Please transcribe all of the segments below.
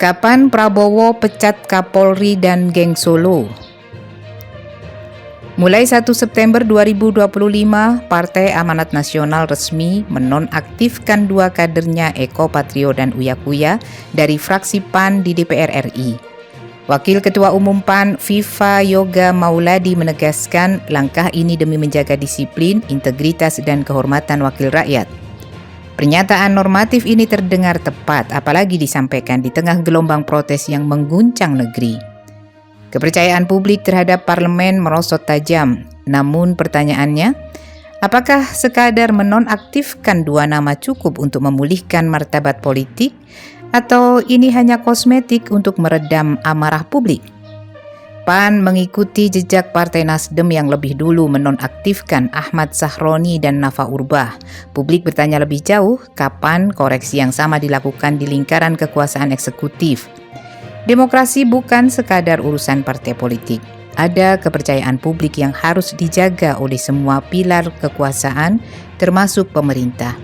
Kapan Prabowo pecat Kapolri dan geng Solo? Mulai 1 September 2025, Partai Amanat Nasional resmi menonaktifkan dua kadernya Eko Patrio dan Uya Kuya dari fraksi PAN di DPR RI. Wakil Ketua Umum PAN, Viva Yoga Mauladi menegaskan langkah ini demi menjaga disiplin, integritas, dan kehormatan wakil rakyat. Pernyataan normatif ini terdengar tepat, apalagi disampaikan di tengah gelombang protes yang mengguncang negeri. Kepercayaan publik terhadap parlemen merosot tajam, namun pertanyaannya, apakah sekadar menonaktifkan dua nama cukup untuk memulihkan martabat politik, atau ini hanya kosmetik untuk meredam amarah publik? PAN mengikuti jejak Partai Nasdem yang lebih dulu menonaktifkan Ahmad Sahroni dan Nafa Urbah. Publik bertanya lebih jauh, kapan koreksi yang sama dilakukan di lingkaran kekuasaan eksekutif? Demokrasi bukan sekadar urusan partai politik. Ada kepercayaan publik yang harus dijaga oleh semua pilar kekuasaan, termasuk pemerintah.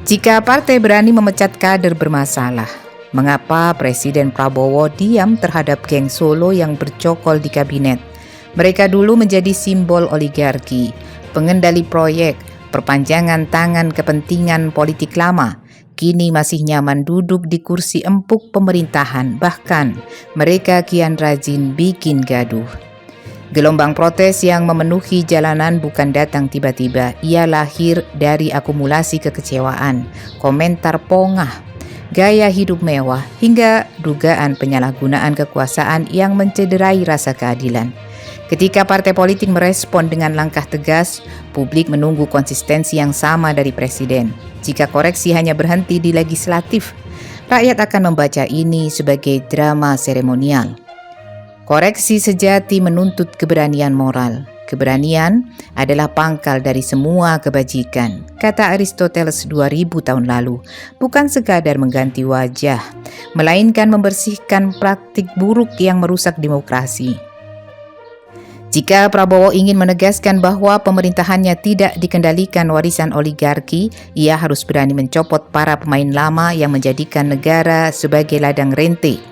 Jika partai berani memecat kader bermasalah, mengapa Presiden Prabowo diam terhadap geng Solo yang bercokol di kabinet? Mereka dulu menjadi simbol oligarki, pengendali proyek, perpanjangan tangan kepentingan politik lama. Kini masih nyaman duduk di kursi empuk pemerintahan, bahkan mereka kian rajin bikin gaduh. Gelombang protes yang memenuhi jalanan bukan datang tiba-tiba, ia lahir dari akumulasi kekecewaan, komentar pongah, gaya hidup mewah, hingga dugaan penyalahgunaan kekuasaan yang mencederai rasa keadilan. Ketika partai politik merespon dengan langkah tegas, publik menunggu konsistensi yang sama dari presiden. Jika koreksi hanya berhenti di legislatif, rakyat akan membaca ini sebagai drama seremonial. Koreksi sejati menuntut keberanian moral. Keberanian adalah pangkal dari semua kebajikan, kata Aristoteles 2000 tahun lalu, bukan sekadar mengganti wajah, melainkan membersihkan praktik buruk yang merusak demokrasi. Jika Prabowo ingin menegaskan bahwa pemerintahannya tidak dikendalikan warisan oligarki, ia harus berani mencopot para pemain lama yang menjadikan negara sebagai ladang rente.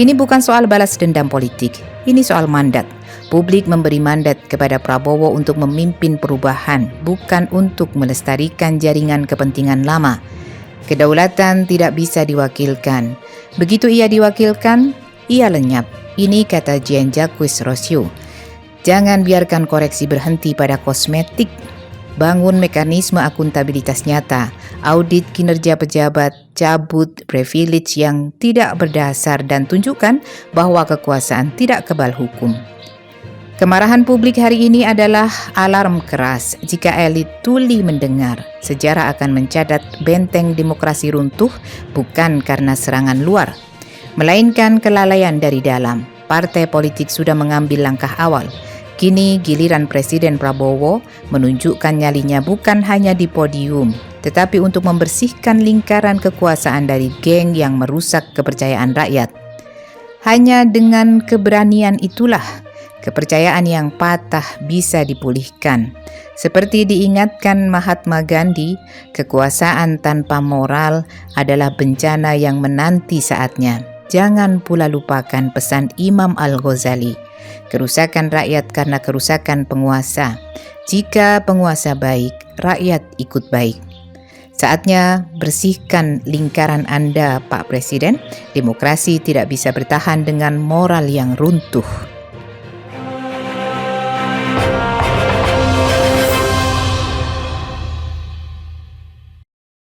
Ini bukan soal balas dendam politik, ini soal mandat. Publik memberi mandat kepada Prabowo untuk memimpin perubahan, bukan untuk melestarikan jaringan kepentingan lama. Kedaulatan tidak bisa diwakilkan. Begitu ia diwakilkan, ia lenyap. Ini kata Jean-Jacques Rousseau. Jangan biarkan koreksi berhenti pada kosmetik. Bangun mekanisme akuntabilitas nyata, audit kinerja pejabat, cabut privilege yang tidak berdasar, dan tunjukkan bahwa kekuasaan tidak kebal hukum. Kemarahan publik hari ini adalah alarm keras. Jika elit tuli mendengar, sejarah akan mencatat benteng demokrasi runtuh bukan karena serangan luar, melainkan kelalaian dari dalam. Partai politik sudah mengambil langkah awal. Kini giliran Presiden Prabowo menunjukkan nyalinya bukan hanya di podium, tetapi untuk membersihkan lingkaran kekuasaan dari geng yang merusak kepercayaan rakyat. Hanya dengan keberanian itulah kepercayaan yang patah bisa dipulihkan. Seperti diingatkan Mahatma Gandhi, kekuasaan tanpa moral adalah bencana yang menanti saatnya. Jangan pula lupakan pesan Imam Al-Ghazali, kerusakan rakyat karena kerusakan penguasa. Jika penguasa baik, rakyat ikut baik. Saatnya bersihkan lingkaran Anda, Pak Presiden. Demokrasi tidak bisa bertahan dengan moral yang runtuh.